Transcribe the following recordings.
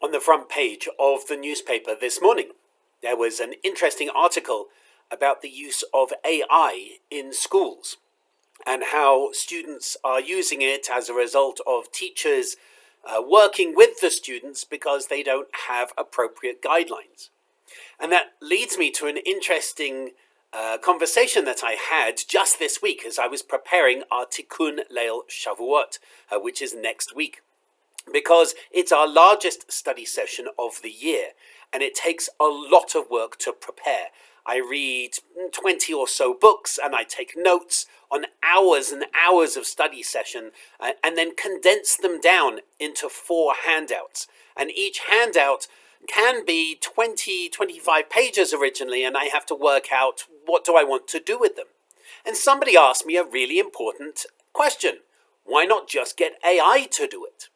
On the front page of the newspaper this morning, there was an interesting article about the use of AI in schools and how students are using it as a result of teachers working with the students because they don't have appropriate guidelines. And that leads me to an interesting conversation that I had just this week as I was preparing our Tikkun Leil Shavuot, which is next week. Because it's our largest study session of the year, and it takes a lot of work to prepare. I read 20 or so books, and I take notes on hours and hours of study session, and then condense them down into 4 handouts. And each handout can be 25 pages originally, and I have to work out what do I want to do with them. And somebody asked me a really important question. Why not just get AI to do it?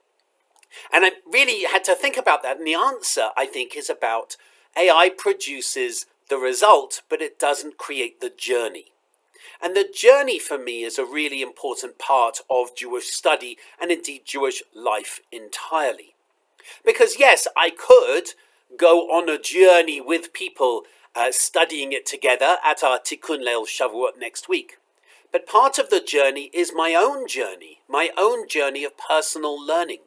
And I really had to think about that, and the answer, I think, is about AI produces the result, but it doesn't create the journey. And the journey for me is a really important part of Jewish study and indeed Jewish life entirely. Because yes, I could go on a journey with people studying it together at our Tikkun Leil Shavuot next week. But part of the journey is my own journey of personal learning,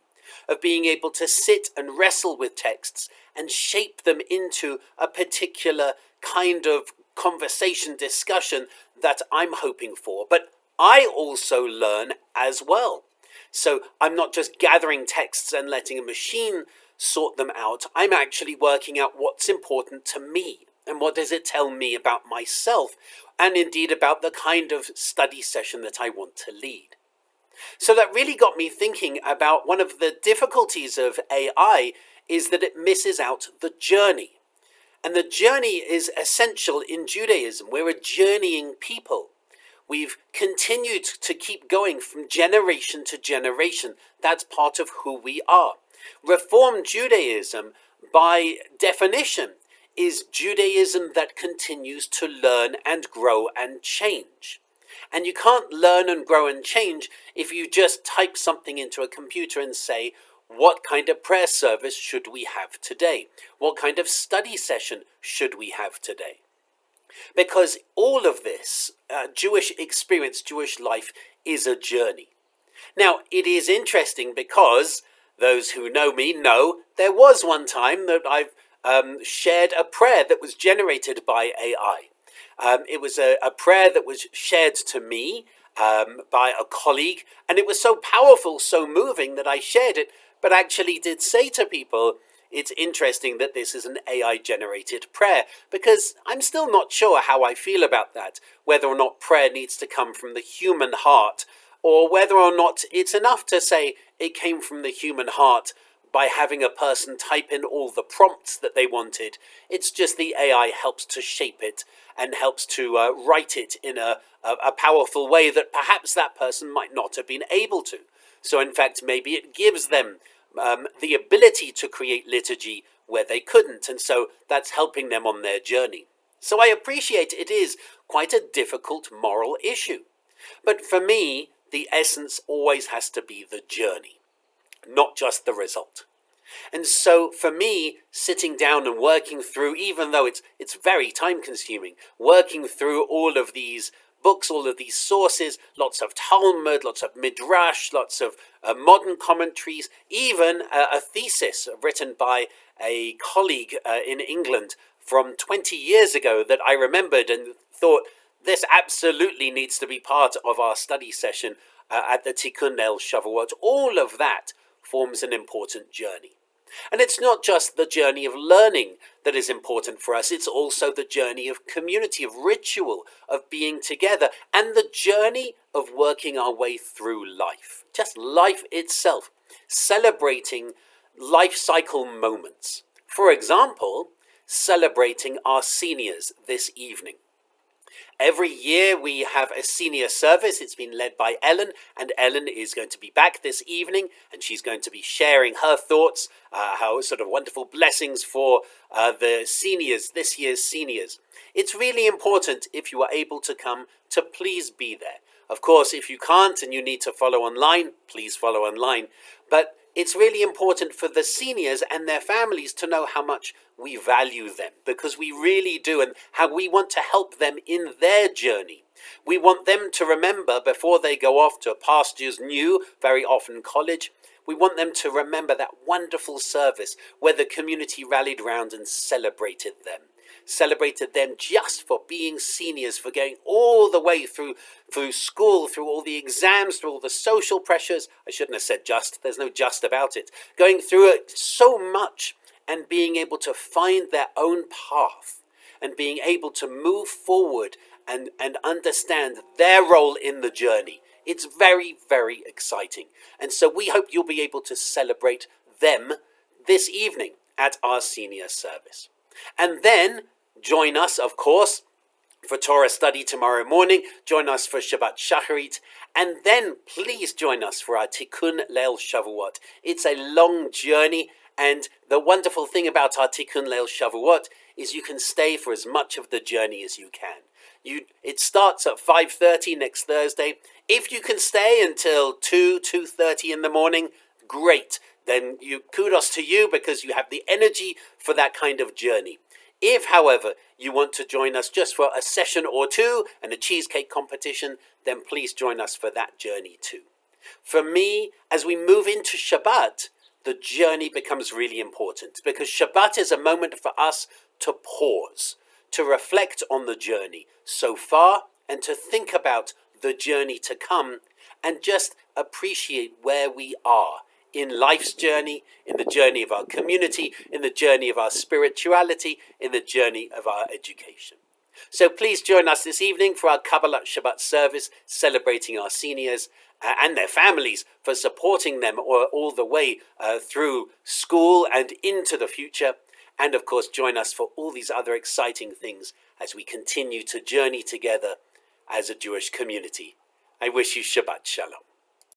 of being able to sit and wrestle with texts and shape them into a particular kind of conversation, discussion that I'm hoping for. But I also learn as well. So I'm not just gathering texts and letting a machine sort them out. I'm actually working out what's important to me and what does it tell me about myself and indeed about the kind of study session that I want to lead. So that really got me thinking about one of the difficulties of AI is that it misses out the journey. And the journey is essential in Judaism. We're a journeying people. We've continued to keep going from generation to generation. That's part of who we are. Reform Judaism, by definition, is Judaism that continues to learn and grow and change. And you can't learn and grow and change if you just type something into a computer and say, what kind of prayer service should we have today? What kind of study session should we have today? Because all of this, Jewish experience, Jewish life, is a journey. Now, it is interesting because those who know me know there was one time that I've shared a prayer that was generated by AI. It was a prayer that was shared to me by a colleague, and it was so powerful, so moving that I shared it, but actually did say to people, it's interesting that this is an AI-generated prayer, because I'm still not sure how I feel about that, whether or not prayer needs to come from the human heart, or whether or not it's enough to say it came from the human heart by having a person type in all the prompts that they wanted. It's just the AI helps to shape it and helps to write it in a powerful way that perhaps that person might not have been able to. So in fact, maybe it gives them the ability to create liturgy where they couldn't, and so that's helping them on their journey. So I appreciate it is quite a difficult moral issue. But for me, the essence always has to be the journey, not just the result. And so for me, sitting down and working through, even though it's very time consuming, working through all of these books, all of these sources, lots of Talmud, lots of Midrash, lots of modern commentaries, even a thesis written by a colleague in England from 20 years ago that I remembered and thought, this absolutely needs to be part of our study session at the Tikkun Leil Shavuot. All of that forms an important journey. And it's not just the journey of learning that is important for us, it's also the journey of community, of ritual, of being together, and the journey of working our way through life. Just life itself, celebrating life cycle moments. For example, celebrating our seniors this evening. Every year we have a senior service. It's been led by Ellen, and Ellen is going to be back this evening, and she's going to be sharing her thoughts, how sort of wonderful blessings for the seniors, this year's seniors. It's really important, if you are able to come, to please be there. Of course, if you can't and you need to follow online, please follow online. But it's really important for the seniors and their families to know how much we value them, because we really do, and how we want to help them in their journey. We want them to remember before they go off to pastures new, very often college. We want them to remember that wonderful service where the community rallied round and celebrated them just for being seniors, for going all the way through school, through all the exams, through all the social pressures. I shouldn't have said just, there's no just about it. Going through it so much and being able to find their own path and being able to move forward and understand their role in the journey. It's very, very exciting. And so we hope you'll be able to celebrate them this evening at our senior service. And then join us, of course, for Torah study tomorrow morning. Join us for Shabbat Shacharit. And then please join us for our Tikkun Leil Shavuot. It's a long journey. And the wonderful thing about our Tikkun Leil Shavuot is you can stay for as much of the journey as you can. It starts at 5:30 next Thursday. If you can stay until 2:30 in the morning, great. Then kudos to you, because you have the energy for that kind of journey. If, however, you want to join us just for a session or two and a cheesecake competition, then please join us for that journey too. For me, as we move into Shabbat, the journey becomes really important, because Shabbat is a moment for us to pause, to reflect on the journey so far, and to think about the journey to come, and just appreciate where we are in life's journey, in the journey of our community, in the journey of our spirituality, in the journey of our education. So please join us this evening for our Kabbalat Shabbat service, celebrating our seniors and their families for supporting them all the way through school and into the future. And of course, join us for all these other exciting things as we continue to journey together as a Jewish community. I wish you Shabbat Shalom.